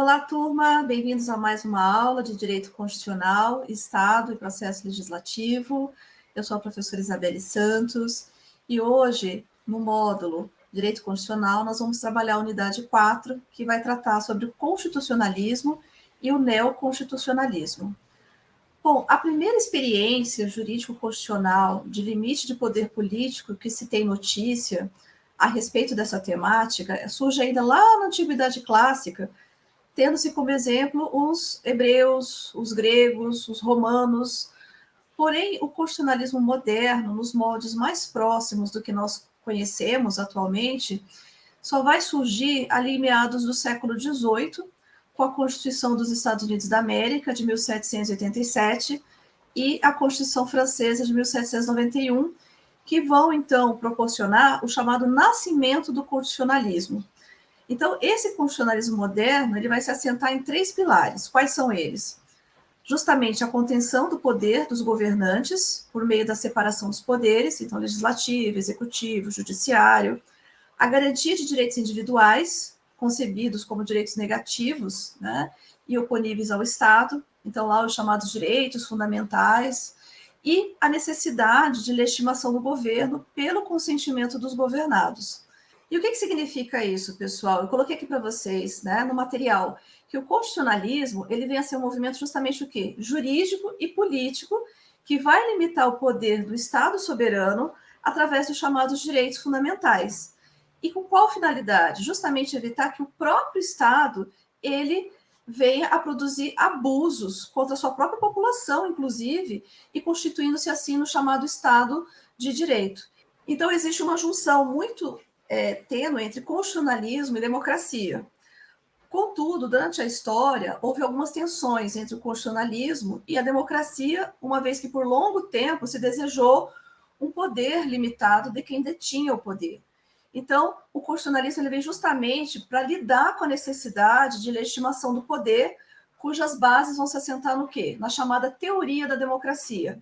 Olá, turma, bem-vindos a mais uma aula de Direito Constitucional, Estado e Processo Legislativo. Eu sou a professora Isabelle Santos e hoje, no módulo Direito Constitucional, nós vamos trabalhar a unidade 4, que vai tratar sobre o constitucionalismo e o neoconstitucionalismo. Bom, a primeira experiência jurídico-constitucional de limite de poder político que se tem notícia a respeito dessa temática surge ainda lá na Antiguidade Clássica, tendo-se como exemplo os hebreus, os gregos, os romanos. Porém, o constitucionalismo moderno, nos moldes mais próximos do que nós conhecemos atualmente, só vai surgir ali em meados do século XVIII, com a Constituição dos Estados Unidos da América, de 1787, e a Constituição Francesa, de 1791, que vão, então, proporcionar o chamado nascimento do constitucionalismo. Então, esse constitucionalismo moderno ele vai se assentar em três pilares. Quais são eles? Justamente a contenção do poder dos governantes, por meio da separação dos poderes, então legislativo, executivo, judiciário, a garantia de direitos individuais, concebidos como direitos negativos, né, e oponíveis ao Estado, então lá os chamados direitos fundamentais, e a necessidade de legitimação do governo pelo consentimento dos governados. E o que significa isso, pessoal? Eu coloquei aqui para vocês, né, no material, que o constitucionalismo ele vem a ser um movimento justamente o quê? Jurídico e político, que vai limitar o poder do Estado soberano através dos chamados direitos fundamentais. E com qual finalidade? Justamente evitar que o próprio Estado ele venha a produzir abusos contra a sua própria população, inclusive, e constituindo-se assim no chamado Estado de Direito. Então, existe uma junção muito tênue entre constitucionalismo e democracia. Contudo, durante a história, houve algumas tensões entre o constitucionalismo e a democracia, uma vez que por longo tempo se desejou um poder limitado de quem detinha o poder. Então, o constitucionalismo ele vem justamente para lidar com a necessidade de legitimação do poder, cujas bases vão se assentar no quê? Na chamada teoria da democracia.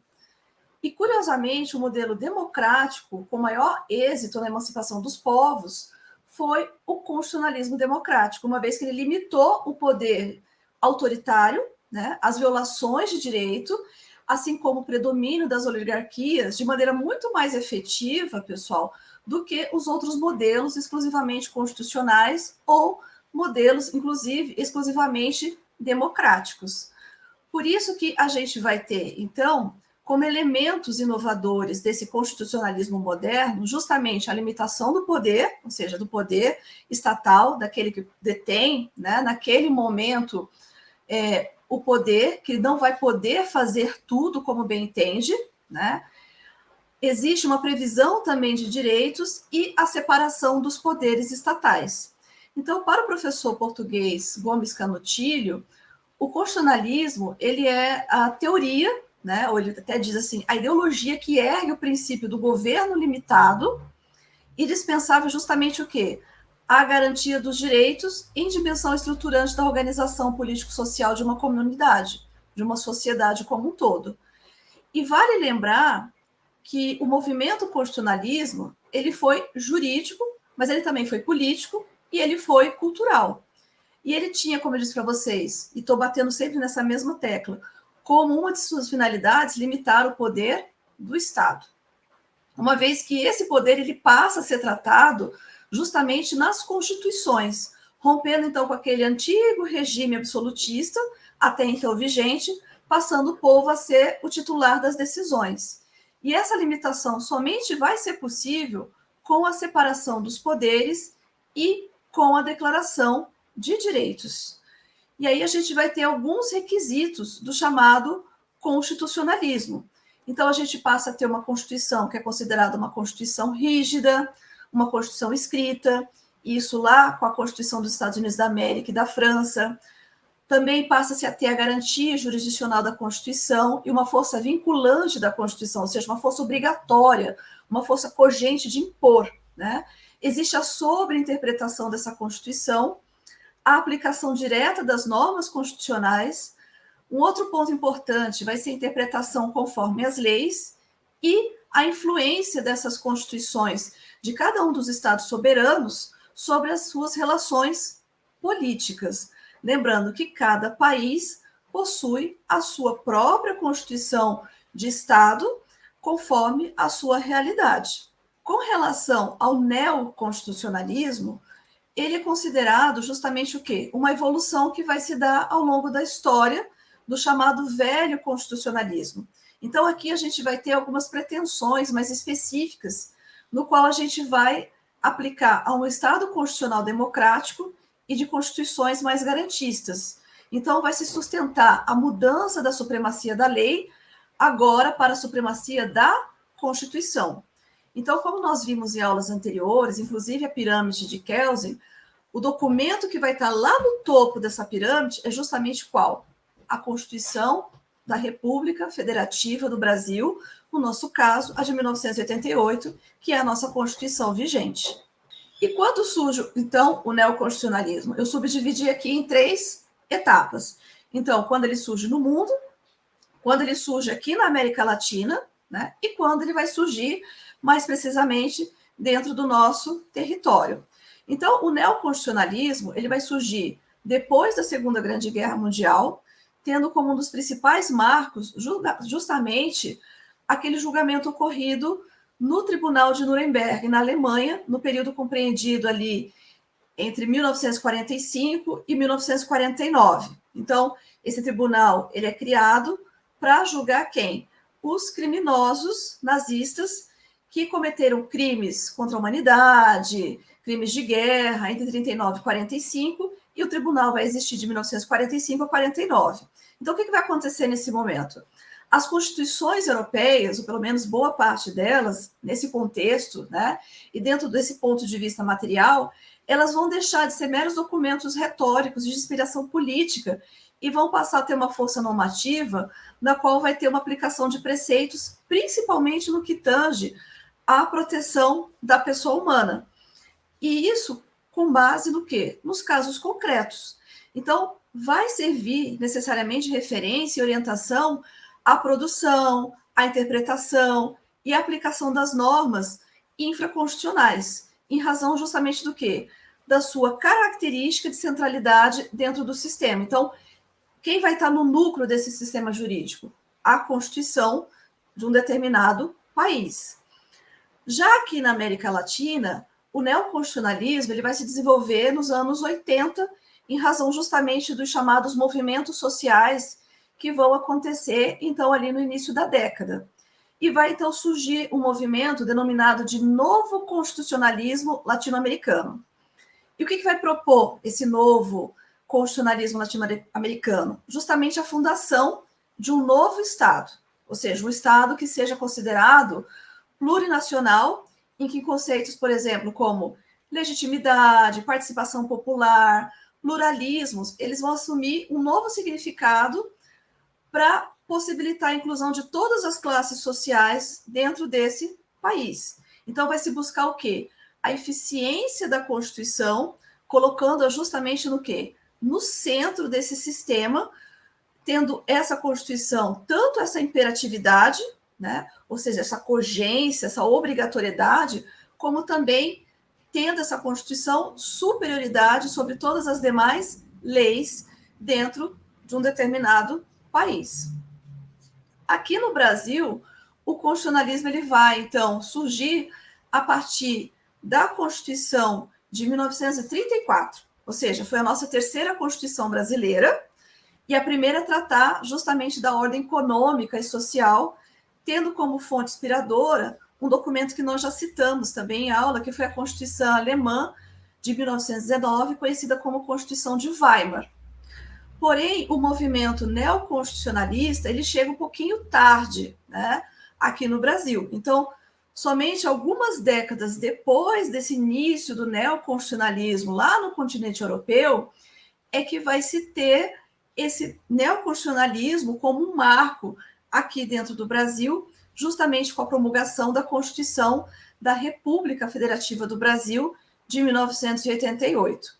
E, curiosamente, o modelo democrático com maior êxito na emancipação dos povos foi o constitucionalismo democrático, uma vez que ele limitou o poder autoritário, né, as violações de direito, assim como o predomínio das oligarquias, de maneira muito mais efetiva, pessoal, do que os outros modelos exclusivamente constitucionais ou modelos, inclusive, exclusivamente democráticos. Por isso que a gente vai ter, então, como elementos inovadores desse constitucionalismo moderno, justamente a limitação do poder, ou seja, do poder estatal, daquele que detém, né, naquele momento, o poder, que não vai poder fazer tudo como bem entende, né? Existe uma previsão também de direitos e a separação dos poderes estatais. Então, para o professor português Gomes Canutilho, o constitucionalismo ele é a teoria, né, ou ele até diz assim, a ideologia que ergue o princípio do governo limitado e dispensável justamente o quê? A garantia dos direitos em dimensão estruturante da organização político-social de uma comunidade, de uma sociedade como um todo. E vale lembrar que o movimento constitucionalismo ele foi jurídico, mas ele também foi político e ele foi cultural. E ele tinha, como eu disse para vocês, e estou batendo sempre nessa mesma tecla, como uma de suas finalidades limitar o poder do Estado. Uma vez que esse poder ele passa a ser tratado justamente nas constituições, rompendo então com aquele antigo regime absolutista, até então vigente, passando o povo a ser o titular das decisões. E essa limitação somente vai ser possível com a separação dos poderes e com a declaração de direitos. E aí a gente vai ter alguns requisitos do chamado constitucionalismo. Então, a gente passa a ter uma Constituição que é considerada uma Constituição rígida, uma Constituição escrita, isso lá com a Constituição dos Estados Unidos da América e da França. Também passa-se a ter a garantia jurisdicional da Constituição e uma força vinculante da Constituição, ou seja, uma força obrigatória, uma força cogente de impor, né? Existe a sobreinterpretação dessa Constituição, a aplicação direta das normas constitucionais. Um outro ponto importante vai ser a interpretação conforme as leis e a influência dessas constituições de cada um dos estados soberanos sobre as suas relações políticas. Lembrando que cada país possui a sua própria Constituição de Estado, conforme a sua realidade. Com relação ao neoconstitucionalismo, ele é considerado justamente o quê? Uma evolução que vai se dar ao longo da história do chamado velho constitucionalismo. Então, aqui a gente vai ter algumas pretensões mais específicas, no qual a gente vai aplicar a um Estado constitucional democrático e de constituições mais garantistas. Então, vai se sustentar a mudança da supremacia da lei agora para a supremacia da Constituição. Então, como nós vimos em aulas anteriores, inclusive a pirâmide de Kelsen, o documento que vai estar lá no topo dessa pirâmide é justamente qual? A Constituição da República Federativa do Brasil, no nosso caso, a de 1988, que é a nossa Constituição vigente. E quando surge, então, o neoconstitucionalismo? Eu subdividi aqui em 3 etapas. Então, quando ele surge no mundo, quando ele surge aqui na América Latina, né? E quando ele vai surgir, mais precisamente, dentro do nosso território. Então, o neoconstitucionalismo ele vai surgir depois da Segunda Grande Guerra Mundial, tendo como um dos principais marcos justamente aquele julgamento ocorrido no Tribunal de Nuremberg, na Alemanha, no período compreendido ali entre 1945 e 1949. Então, esse tribunal ele é criado para julgar quem? Os criminosos nazistas que cometeram crimes contra a humanidade, crimes de guerra entre 39 e 45, e o tribunal vai existir de 1945 a 49. Então, o que vai acontecer nesse momento? As constituições europeias, ou pelo menos boa parte delas, nesse contexto, né, e dentro desse ponto de vista material, elas vão deixar de ser meros documentos retóricos de inspiração política e vão passar a ter uma força normativa na qual vai ter uma aplicação de preceitos, principalmente no que tange à proteção da pessoa humana. E isso com base no quê? Nos casos concretos. Então, vai servir necessariamente de referência e orientação à produção, à interpretação e à aplicação das normas infraconstitucionais, em razão justamente do quê? Da sua característica de centralidade dentro do sistema. Então, quem vai estar no núcleo desse sistema jurídico? A Constituição de um determinado país. Já aqui na América Latina, o neoconstitucionalismo ele vai se desenvolver nos anos 80, em razão justamente dos chamados movimentos sociais que vão acontecer, então, ali no início da década. E vai, então, surgir um movimento denominado de Novo Constitucionalismo Latino-Americano. E o que vai propor esse novo constitucionalismo latino-americano? Justamente a fundação de um novo Estado, ou seja, um Estado que seja considerado plurinacional, em que conceitos, por exemplo, como legitimidade, participação popular, pluralismos, eles vão assumir um novo significado para possibilitar a inclusão de todas as classes sociais dentro desse país. Então, vai se buscar o quê? A eficiência da Constituição, colocando-a justamente no quê? No centro desse sistema, tendo essa Constituição, tanto essa imperatividade, né? Ou seja, essa cogência, essa obrigatoriedade, como também tendo essa Constituição superioridade sobre todas as demais leis dentro de um determinado país. Aqui no Brasil, o constitucionalismo ele vai, então, surgir a partir da Constituição de 1934, ou seja, foi a nossa terceira Constituição brasileira e a primeira a tratar justamente da ordem econômica e social, tendo como fonte inspiradora um documento que nós já citamos também em aula, que foi a Constituição Alemã de 1919, conhecida como Constituição de Weimar. Porém, o movimento neoconstitucionalista ele chega um pouquinho tarde, né, aqui no Brasil. Então, somente algumas décadas depois desse início do neoconstitucionalismo lá no continente europeu, é que vai se ter esse neoconstitucionalismo como um marco aqui dentro do Brasil, justamente com a promulgação da Constituição da República Federativa do Brasil de 1988.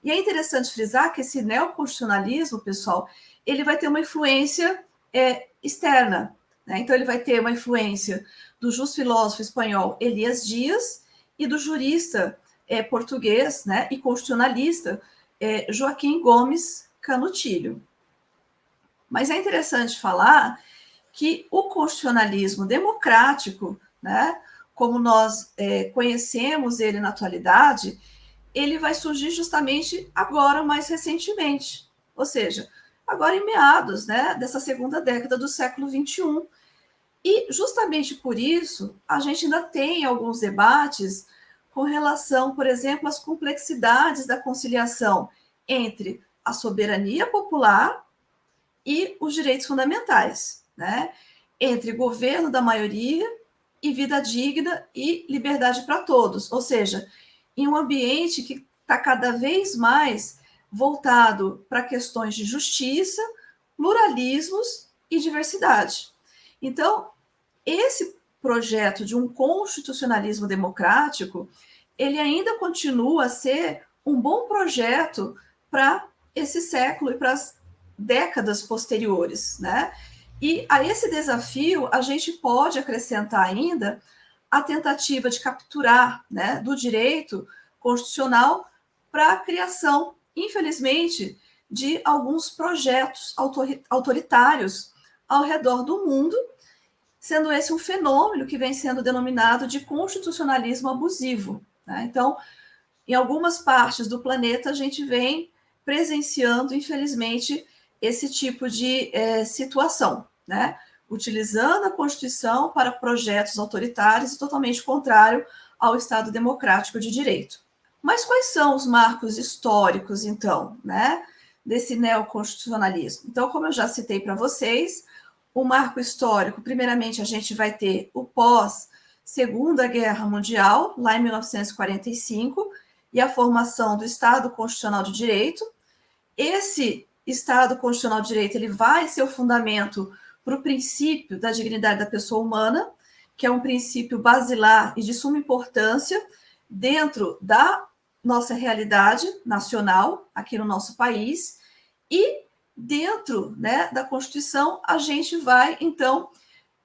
E é interessante frisar que esse neoconstitucionalismo, pessoal, ele vai ter uma influência externa, né? Então, ele vai ter uma influência do justo-filósofo espanhol Elias Dias e do jurista português, né, e constitucionalista Joaquim Gomes Canutilho. Mas é interessante falar que o constitucionalismo democrático, né, como nós conhecemos ele na atualidade, ele vai surgir justamente agora, mais recentemente, ou seja, agora em meados, né, dessa segunda década do século XXI. E justamente por isso, a gente ainda tem alguns debates com relação, por exemplo, às complexidades da conciliação entre a soberania popular e os direitos fundamentais, né? Entre governo da maioria e vida digna e liberdade para todos, ou seja, em um ambiente que está cada vez mais voltado para questões de justiça, pluralismos e diversidade. Então, esse projeto de um constitucionalismo democrático, ele ainda continua a ser um bom projeto para esse século e para as décadas posteriores, né? E a esse desafio, a gente pode acrescentar ainda a tentativa de capturar, né, do direito constitucional para a criação, infelizmente, de alguns projetos autoritários ao redor do mundo, sendo esse um fenômeno que vem sendo denominado de constitucionalismo abusivo, né? Então, em algumas partes do planeta, a gente vem presenciando, infelizmente, esse tipo de situação, né? Utilizando a Constituição para projetos autoritários e totalmente contrário ao Estado democrático de direito. Mas quais são os marcos históricos, então, né, desse neoconstitucionalismo? Então, como eu já citei para vocês, o marco histórico, primeiramente, a gente vai ter o pós-Segunda Guerra Mundial, lá em 1945, e a formação do Estado Constitucional de Direito. Esse Estado Constitucional de Direito, ele vai ser o fundamento para o princípio da dignidade da pessoa humana, que é um princípio basilar e de suma importância dentro da nossa realidade nacional, aqui no nosso país, e dentro, né, da Constituição, a gente vai, então,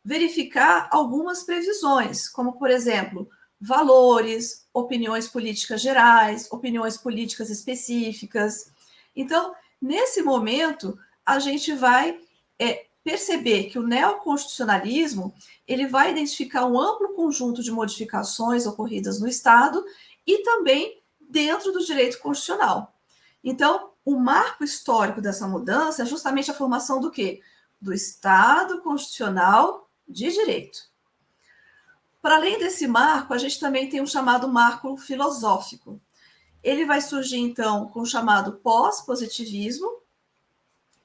verificar algumas previsões, como, por exemplo, valores, opiniões políticas gerais, opiniões políticas específicas. Então, nesse momento, a gente vai perceber que o neoconstitucionalismo ele vai identificar um amplo conjunto de modificações ocorridas no Estado e também dentro do direito constitucional. Então, o marco histórico dessa mudança é justamente a formação do quê? Do Estado Constitucional de Direito. Para além desse marco, a gente também tem um chamado marco filosófico. Ele vai surgir, então, com o chamado pós-positivismo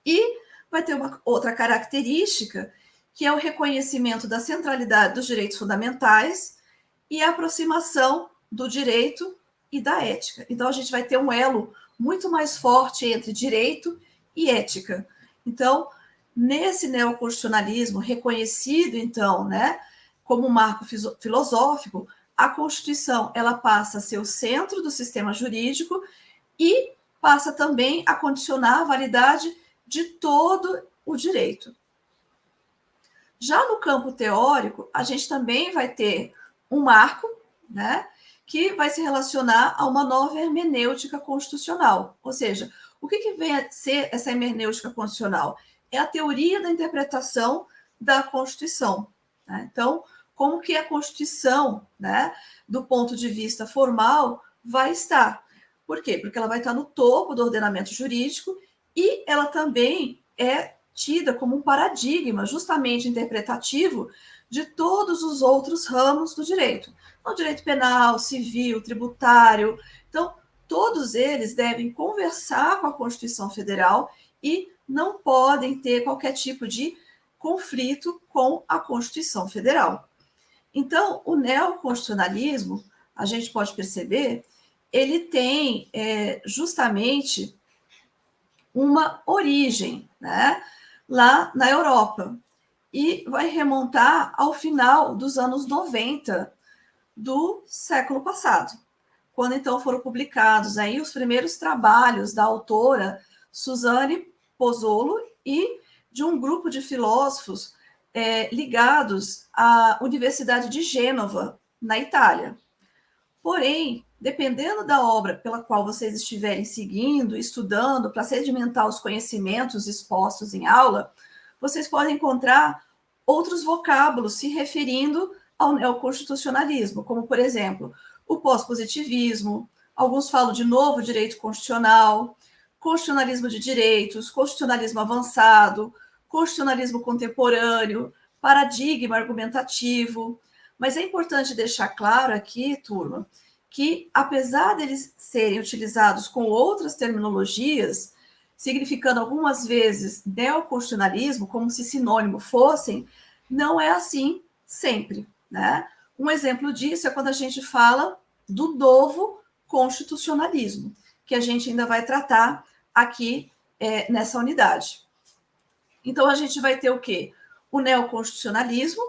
e vai ter uma outra característica, que é o reconhecimento da centralidade dos direitos fundamentais e a aproximação do direito e da ética. Então, a gente vai ter um elo muito mais forte entre direito e ética. Então, nesse neoconstitucionalismo reconhecido, então, né, como marco filosófico, a Constituição ela passa a ser o centro do sistema jurídico e passa também a condicionar a validade de todo o direito. Já no campo teórico, a gente também vai ter um marco, né, que vai se relacionar a uma nova hermenêutica constitucional. Ou seja, o que vem a ser essa hermenêutica constitucional? É a teoria da interpretação da Constituição. Né? Então, como que a Constituição, né, do ponto de vista formal, vai estar? Por quê? Porque ela vai estar no topo do ordenamento jurídico e ela também é tida como um paradigma justamente interpretativo de todos os outros ramos do direito. O direito penal, civil, tributário. Então, todos eles devem conversar com a Constituição Federal e não podem ter qualquer tipo de conflito com a Constituição Federal. Então, o neoconstitucionalismo, a gente pode perceber, ele tem justamente uma origem, né, lá na Europa e vai remontar ao final dos anos 90 do século passado, quando então foram publicados aí os primeiros trabalhos da autora Suzanne Pozzolo e de um grupo de filósofos ligados à Universidade de Gênova, na Itália. Porém, dependendo da obra pela qual vocês estiverem seguindo, estudando, para sedimentar os conhecimentos expostos em aula, vocês podem encontrar outros vocábulos se referindo ao neoconstitucionalismo, como, por exemplo, o pós-positivismo, alguns falam de novo direito constitucional, constitucionalismo de direitos, constitucionalismo avançado, constitucionalismo contemporâneo, paradigma argumentativo. Mas é importante deixar claro aqui, turma, que apesar deles serem utilizados com outras terminologias, significando algumas vezes neoconstitucionalismo, como se sinônimo fossem, não é assim sempre, né? Um exemplo disso é quando a gente fala do novo constitucionalismo, que a gente ainda vai tratar aqui nessa unidade. Então, a gente vai ter o quê? O neoconstitucionalismo.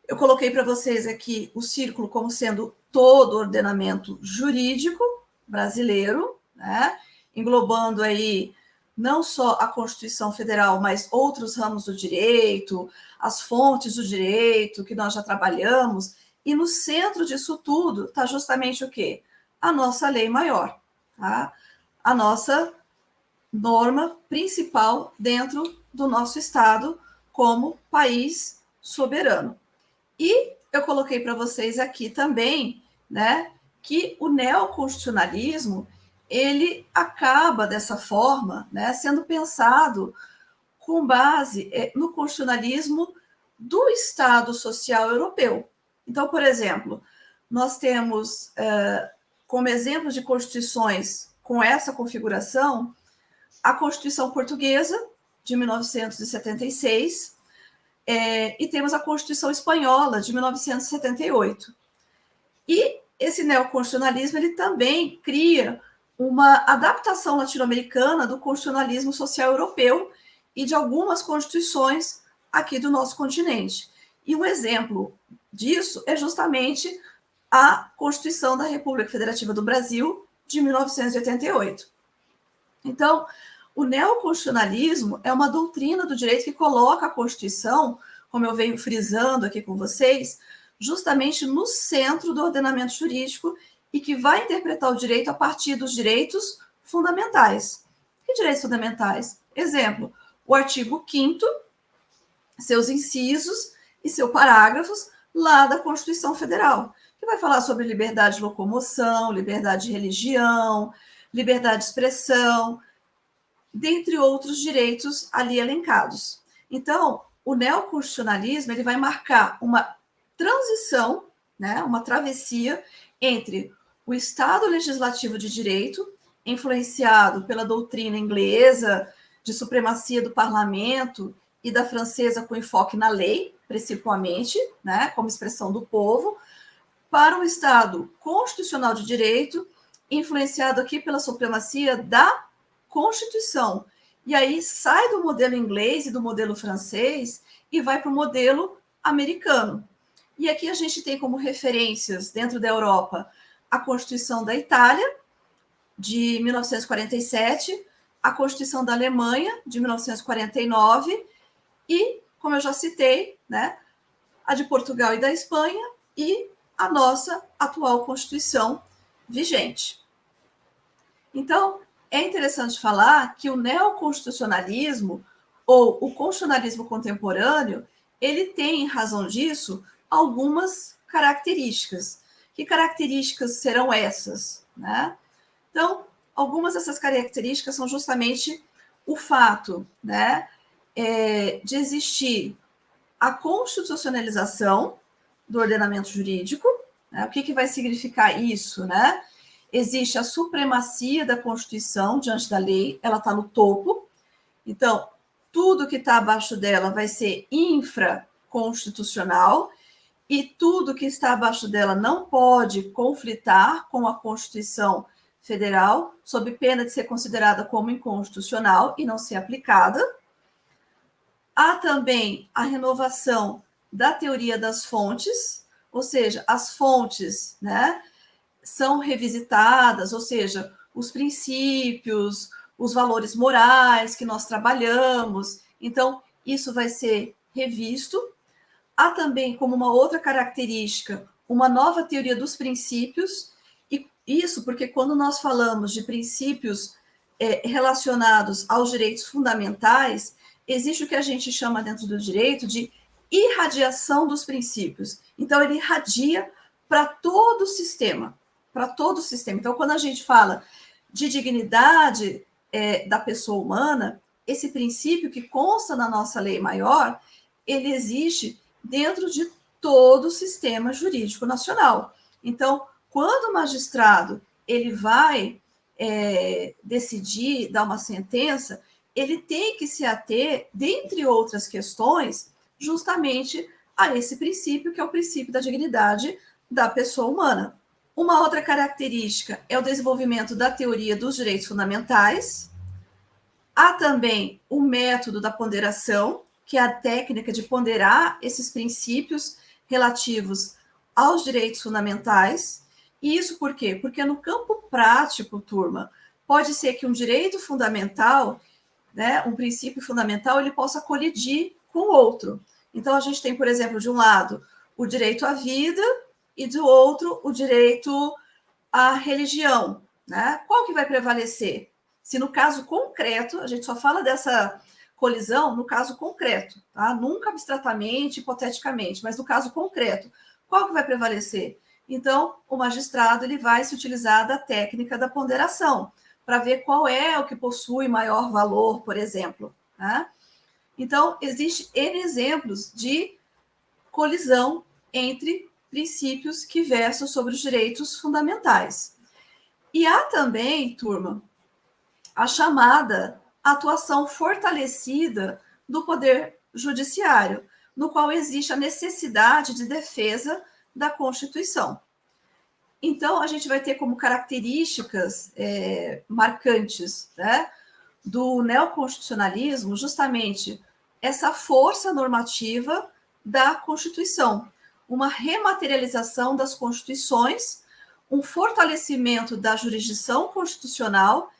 Eu coloquei para vocês aqui o círculo como sendo todo o ordenamento jurídico brasileiro, né? Englobando aí não só a Constituição Federal, mas outros ramos do direito, as fontes do direito que nós já trabalhamos, e no centro disso tudo está justamente o quê? A nossa lei maior, tá? A nossa norma principal dentro do nosso Estado como país soberano. E eu coloquei para vocês aqui também, né, que o neoconstitucionalismo ele acaba dessa forma, né, sendo pensado com base no constitucionalismo do Estado Social Europeu. Então, por exemplo, nós temos como exemplo de constituições com essa configuração a Constituição Portuguesa de 1976 e temos a Constituição Espanhola de 1978. E esse neoconstitucionalismo ele também cria uma adaptação latino-americana do constitucionalismo social europeu e de algumas constituições aqui do nosso continente. E um exemplo disso é justamente a Constituição da República Federativa do Brasil de 1988. Então, o neoconstitucionalismo é uma doutrina do direito que coloca a Constituição, como eu venho frisando aqui com vocês, justamente no centro do ordenamento jurídico e que vai interpretar o direito a partir dos direitos fundamentais. Que direitos fundamentais? Exemplo, o artigo 5º, seus incisos e seus parágrafos lá da Constituição Federal, que vai falar sobre liberdade de locomoção, liberdade de religião, liberdade de expressão, dentre outros direitos ali elencados. Então, o neoconstitucionalismo ele vai marcar uma transição, né, uma travessia entre o Estado legislativo de direito, influenciado pela doutrina inglesa de supremacia do parlamento e da francesa com enfoque na lei, principalmente, né, como expressão do povo, para um Estado constitucional de direito, influenciado aqui pela supremacia da Constituição. E aí sai do modelo inglês e do modelo francês e vai para o modelo americano. E aqui a gente tem como referências, dentro da Europa, a Constituição da Itália, de 1947, a Constituição da Alemanha, de 1949, e, como eu já citei, né, a de Portugal e da Espanha, e a nossa atual Constituição vigente. Então, é interessante falar que o neoconstitucionalismo, ou o constitucionalismo contemporâneo, ele tem, em razão disso, algumas características. Que características serão essas, né? Então, algumas dessas características são justamente o fato, né, de existir a constitucionalização do ordenamento jurídico, né? O que vai significar isso, né? Existe a supremacia da Constituição diante da lei, ela está no topo, então, tudo que está abaixo dela vai ser infraconstitucional, e tudo que está abaixo dela não pode conflitar com a Constituição Federal, sob pena de ser considerada como inconstitucional e não ser aplicada. Há também a renovação da teoria das fontes, ou seja, as fontes, né, são revisitadas, ou seja, os princípios, os valores morais que nós trabalhamos. Então, isso vai ser revisto. Há também, como uma outra característica, uma nova teoria dos princípios, e isso porque quando nós falamos de princípios relacionados aos direitos fundamentais, existe o que a gente chama dentro do direito de irradiação dos princípios. Então, ele irradia para todo o sistema, para todo o sistema. Então, quando a gente fala de dignidade da pessoa humana, esse princípio que consta na nossa lei maior, ele existe dentro de todo o sistema jurídico nacional. Então, quando o magistrado ele vai decidir, dar uma sentença, ele tem que se ater, dentre outras questões, justamente a esse princípio, que é o princípio da dignidade da pessoa humana. Uma outra característica é o desenvolvimento da teoria dos direitos fundamentais. Há também o método da ponderação, que é a técnica de ponderar esses princípios relativos aos direitos fundamentais. E isso por quê? Porque no campo prático, turma, pode ser que um direito fundamental, né, um princípio fundamental, ele possa colidir com o outro. Então, a gente tem, por exemplo, de um lado, o direito à vida e do outro, o direito à religião, né? Qual que vai prevalecer? Se no caso concreto, a gente só fala dessa colisão no caso concreto, tá? Nunca abstratamente, hipoteticamente, mas no caso concreto, qual que vai prevalecer? Então, o magistrado ele vai se utilizar da técnica da ponderação, para ver qual é o que possui maior valor, por exemplo. Tá? Então, existem N exemplos de colisão entre princípios que versam sobre os direitos fundamentais. E há também, turma, a chamada atuação fortalecida do Poder Judiciário, no qual existe a necessidade de defesa da Constituição. Então, a gente vai ter como características marcantes, né, do neoconstitucionalismo justamente essa força normativa da Constituição, uma rematerialização das constituições, um fortalecimento da jurisdição constitucional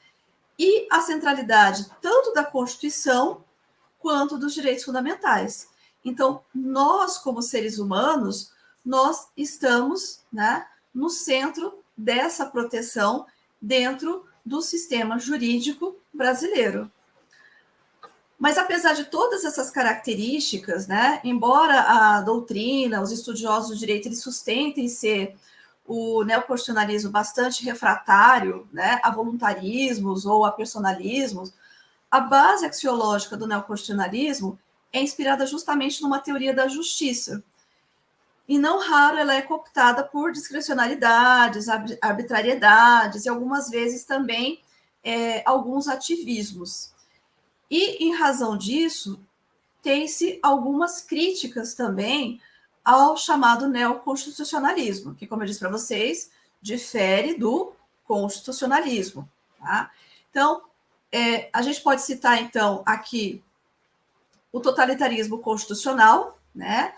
e a centralidade tanto da Constituição quanto dos direitos fundamentais. Então, nós, como seres humanos, nós estamos, né, no centro dessa proteção dentro do sistema jurídico brasileiro. Mas, apesar de todas essas características, né, embora a doutrina, os estudiosos do direito, eles sustentem ser o neoconstitucionalismo bastante refratário, né, a voluntarismos ou a personalismos, a base axiológica do neoconstitucionalismo é inspirada justamente numa teoria da justiça. E não raro ela é cooptada por discrecionalidades, arbitrariedades e algumas vezes também alguns ativismos. E, em razão disso, tem-se algumas críticas também ao chamado neoconstitucionalismo, que, como eu disse para vocês, difere do constitucionalismo. Tá? Então, a gente pode citar, então, aqui o totalitarismo constitucional, né?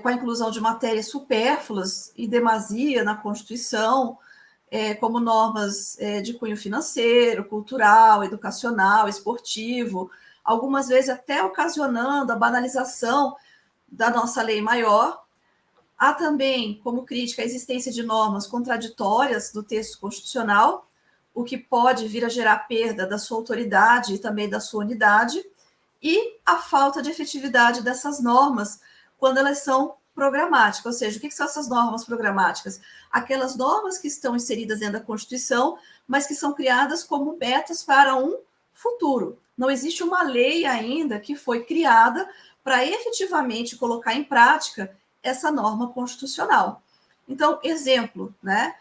Com a inclusão de matérias supérfluas e demasia na Constituição, como normas de cunho financeiro, cultural, educacional, esportivo, algumas vezes até ocasionando a banalização da nossa lei maior. Há também, como crítica, a existência de normas contraditórias do texto constitucional, o que pode vir a gerar perda da sua autoridade e também da sua unidade, e a falta de efetividade dessas normas quando elas são programáticas, ou seja, o que são essas normas programáticas? Aquelas normas que estão inseridas dentro da Constituição, mas que são criadas como metas para um futuro. Não existe uma lei ainda que foi criada para efetivamente colocar em prática essa norma constitucional. Então, exemplo, né?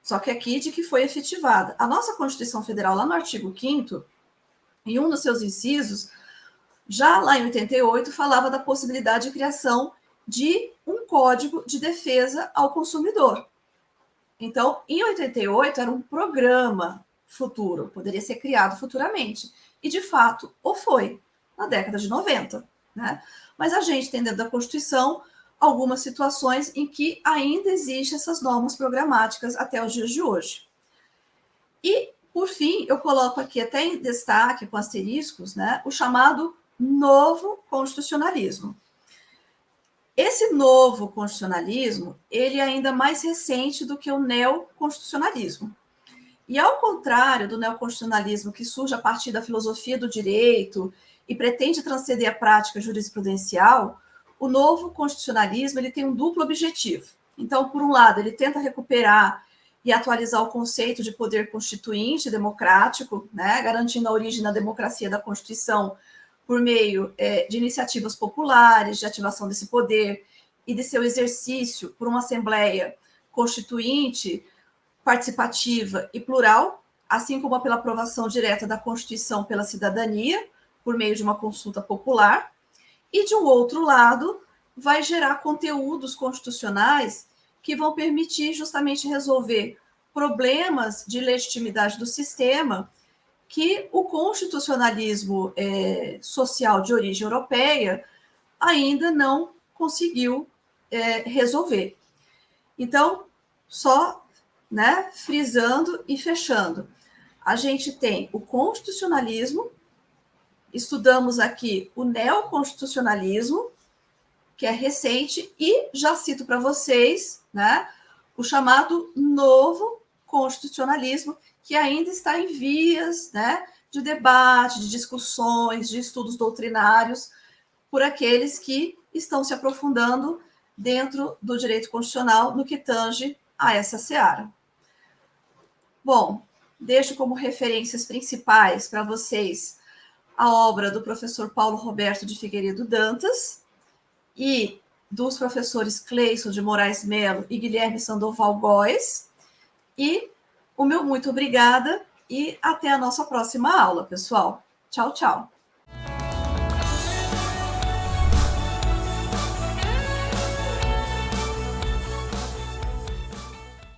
Só que aqui de que foi efetivada. A nossa Constituição Federal, lá no artigo 5º, em um dos seus incisos, já lá em 88, falava da possibilidade de criação de um código de defesa ao consumidor. Então, em 88, era um programa futuro, poderia ser criado futuramente. E, de fato, o foi, na década de 90. Né? Mas a gente tem dentro da Constituição algumas situações em que ainda existem essas normas programáticas até os dias de hoje. E, por fim, eu coloco aqui até em destaque, com asteriscos, né, o chamado novo constitucionalismo. Esse novo constitucionalismo, ele é ainda mais recente do que o neoconstitucionalismo. E ao contrário do neoconstitucionalismo, que surge a partir da filosofia do direito e pretende transcender a prática jurisprudencial, o novo constitucionalismo ele tem um duplo objetivo. Então, por um lado, ele tenta recuperar e atualizar o conceito de poder constituinte democrático, né, garantindo a origem da democracia da Constituição por meio de iniciativas populares, de ativação desse poder e de seu exercício por uma Assembleia Constituinte participativa e plural, assim como pela aprovação direta da Constituição pela cidadania, por meio de uma consulta popular, e, de um outro lado, vai gerar conteúdos constitucionais que vão permitir justamente resolver problemas de legitimidade do sistema que o constitucionalismo social de origem europeia ainda não conseguiu resolver. Então, só frisando e fechando, a gente tem o constitucionalismo, estudamos aqui o neoconstitucionalismo, que é recente, e já cito para vocês, o chamado novo constitucionalismo, que ainda está em vias, de debate, de discussões, de estudos doutrinários, por aqueles que estão se aprofundando dentro do direito constitucional no que tange a essa seara. Bom, deixo como referências principais para vocês a obra do professor Paulo Roberto de Figueiredo Dantas e dos professores Cleison de Moraes Melo e Guilherme Sandoval Góes. E o meu muito obrigada e até a nossa próxima aula, pessoal. Tchau, tchau.